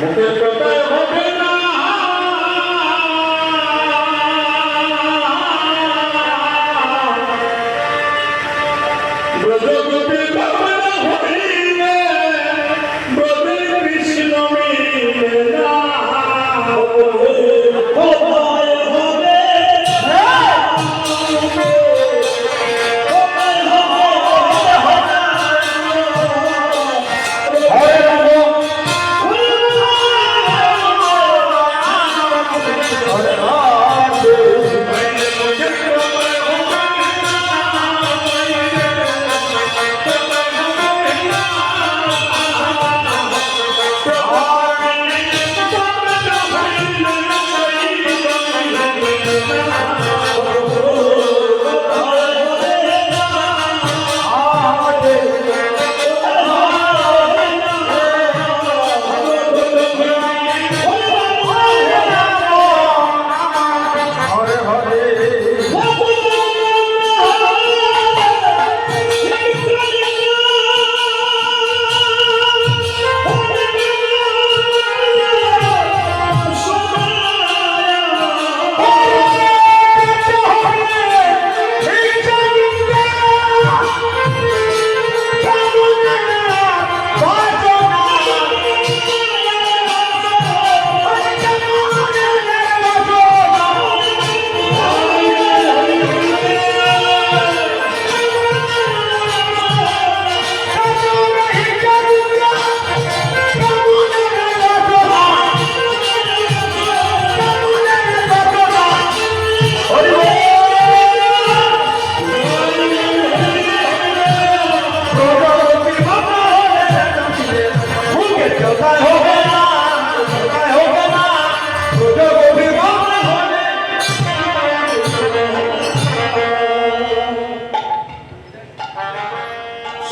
মুখের কথায় হবে না ব্রজগোপীর ভাবনা হইলে ব্রজের কৃষ্ণ মিলে না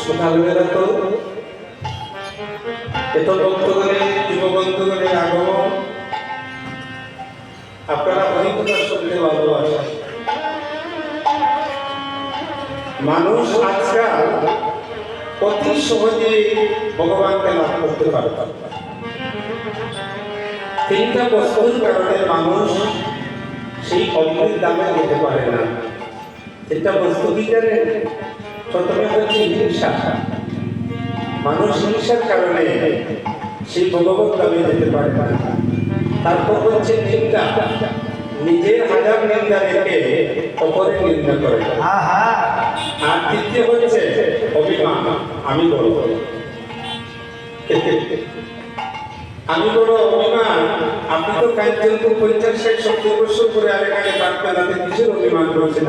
সকালবেলা তো এত ভক্তগণের যুববন্ধুগণের আগমন আপনারা অনেকটার সঙ্গে ভালোবাসেন। মানুষ আজকাল অতি সহজে ভগবানকে লাভ করতে পারে। তিনটা বস্তুর কারণে মানুষ সেই অমৃত দামে যেতে পারে না। তিনটা বস্তু কি জানেন? প্রথমে হচ্ছে হিংসা। মানুষ হিংসার কারণে সেই ভগবত দামে যেতে পারে না। তারপর হচ্ছে নিন্দা, নিজের হাজার নিন্দা রেখে অপরের নিন্দা করে। আর তৃতীয় হচ্ছে অভিমান, আমি বড়, আমি বড় অভিমান। আপনি তো কাঞ্চন 50-60 বছর করে আরেক আগে তার বেলাতে কিসের অভিমান করছেন?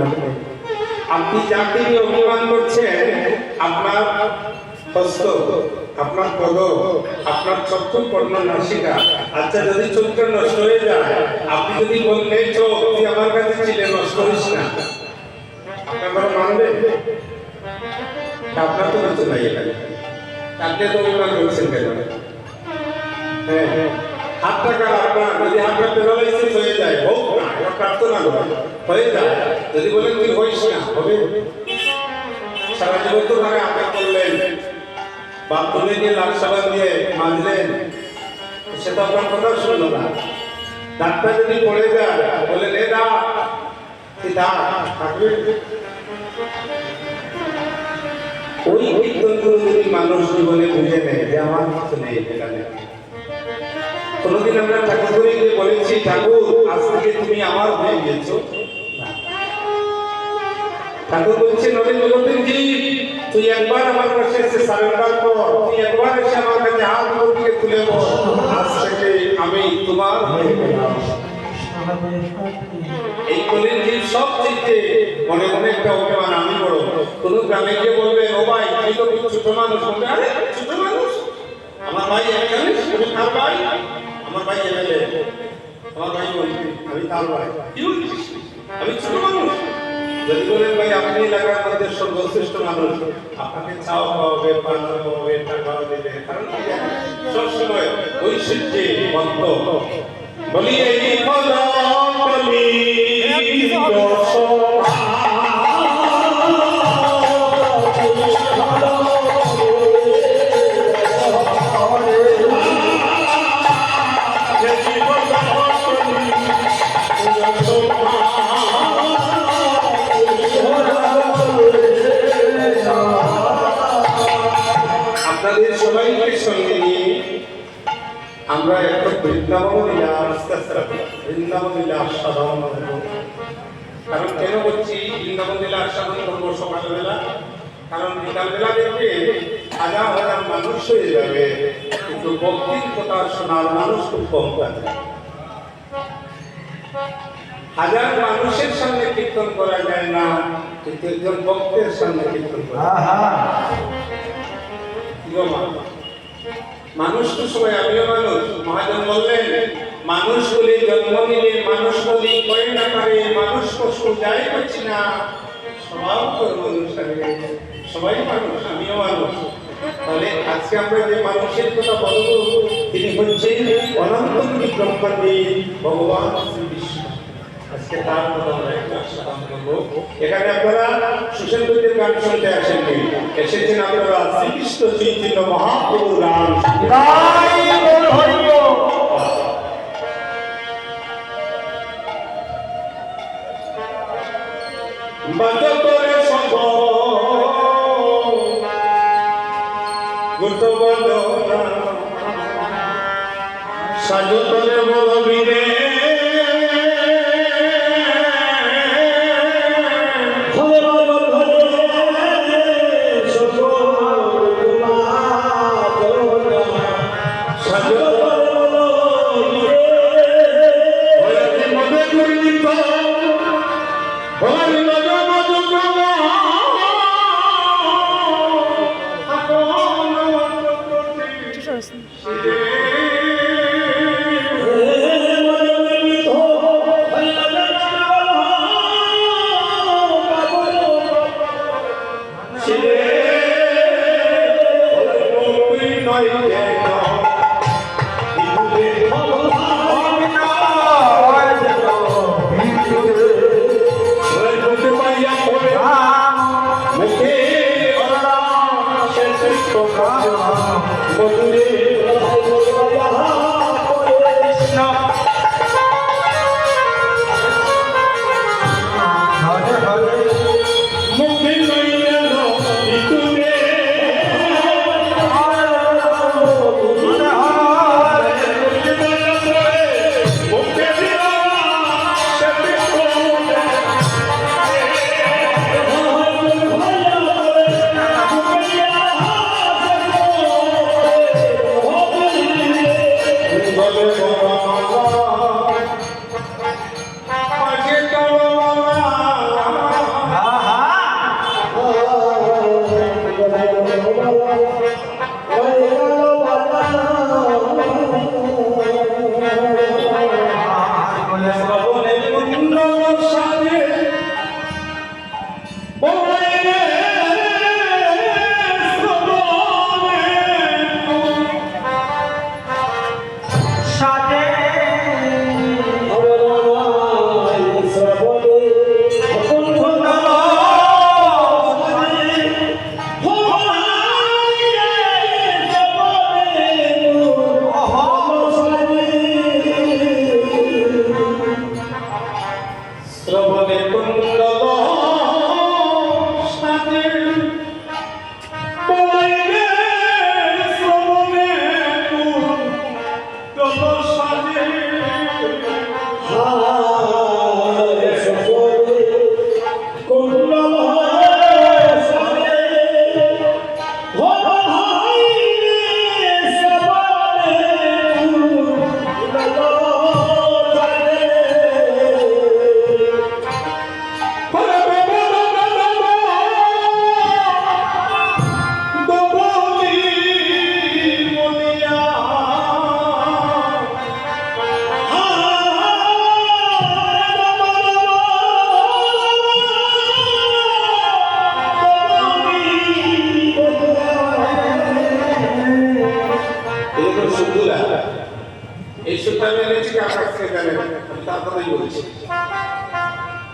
আপনি যাকে নিয়ে অভিমান করছেন, আপনার হস্ত, আপনার পদ, আপনার চক্ষু, কর্ণ, নাসিকা, আচ্ছা যদি চোখটা নষ্ট হয়ে যায়, আপনি যদি বললেন চোখ তুই আমার কাছে ছিলে, নষ্ট করিস না, আপনার মানবে? আপনার তো কিছু নাই এখানে, আপনি তো অভিমান করছেন কেন? হ্যাঁ, হাত টাকা আপনার, যদি হাতটা প্যারালাইসিস হয়ে যায়, হোক না, এটা প্রার্থনা করা হয়ে যায়, যদি বলেন তুই হইস না, হবে? সারা জীবন তো ভাবে আঘাত করলেন, বাথরুমে গিয়ে লাল সাবান দিয়ে মাজলেন, সেটা আপনার কথা শুনলো না। দাঁতটা যদি পড়ে যায়, বলেন এ দাঁত, তুই দাঁত থাকবে। ওই কীর্তনগুলো যদি মানুষ জীবনে বুঝে নেয় যে আমার কিছু নেই এখানে। কোনোদিন আমরা ঠাকুরকে বলেছি, ঠাকুর আজ থেকে তুমি আমার হয়ে গেছো? ঠাকুর বলছে, নরেন্দ্রজি তুই একবার আমার কাছে এসে সারেন্ডার কর, তুই একবার এসে আমার কাছে হাত দিয়ে তুলে বল, আজ থেকে আমি তোমার হয়ে গেলাম। এই কলির সব থেকে মনে মনে একটা অভিমান, আমি বড়। কোন গ্রামে গিয়ে বলবে, ও ভাই তুই তো খুব ছোট মানুষ, বলবে আরে ছোট মানুষ, আমার ভাই এখানে, তুমি কার ভাই? আমার ভাই এমএলএ, আমার ভাই মন্ত্রী, আমি তার ভাই, কি বলছিস? আমি ছোট মানুষ? যদি বলেন ভাই আপনি এলাকার মধ্যে সর্বশ্রেষ্ঠ মানুষ, আপনাকে চাও পাবে, পান পাবে, টাকা দেবে, কারণ সবসময় ঐশ্বর্যে বন্ধ। বলি এই কলি আমরা একটু বৃন্দাবন আস্বাদন করবো। কারণ কেন বলছি বৃন্দাবন লীলা আস্বাদন করবো সকালবেলা? কারণ বিকালবেলা দেখবে হাজার হাজার মানুষ হয়ে যাবে, কিন্তু ভক্তির কথা শোনার মানুষ খুব কম থাকে। হাজার মানুষের সামনে কীর্তন করা যায় না, কিন্তু একজন ভক্তের সামনে কীর্তন করা মানুষ তো সবাই, আমিও মানুষ। মহাজন বললেন মানুষ বলে জন্ম নিলে মানুষ বলি কয় না পারে, মানুষ কষ্ট যাই করছি না, সবাই তো মানুষ, সবাই মানুষ, আমিও মানুষ। তাহলে আজকে আমরা যে মানুষের কথা বলবো তিনি হচ্ছেন অনন্ত ব্রহ্মাণ্ডে ভগবান শ্রী বিষ্ণু। আজকে তার কথা আমরা একটু আস্বাদন করবো। এখানে আপনারা সুসেন্দ্রদের গান শুনতে আসেননি, এসেছেন আপনারা শ্রীকৃষ্ণ চৈতন্য মহাপ্রভু রাম। বাজতরে সব গুত বন্দনা সাজতরে বলবীরে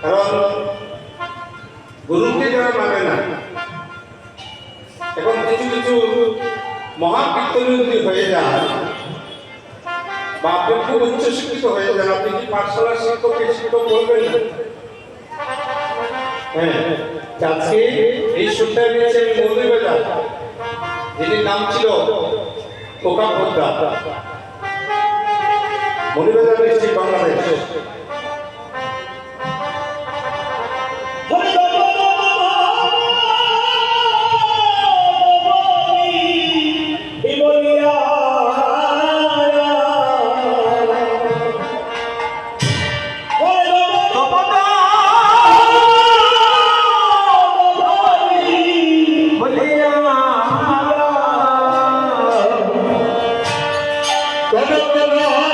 কারণ গুরুকে যারা মানে না, এখন কিছু কিছু মহাকীর্তনী যদি হয়ে যায় বা আপনি খুব উচ্চশিক্ষিত হয়ে যান, আপনি কি পাঠশালার শিক্ষককে শিক্ষক বলবেন না? হ্যাঁ, আজকে এই সপ্তাহে নিয়েছে আমি মৌলভীবাজার, যিনি নাম ছিল Khoka Poddar, Monibazar district Bangladesh. Come on,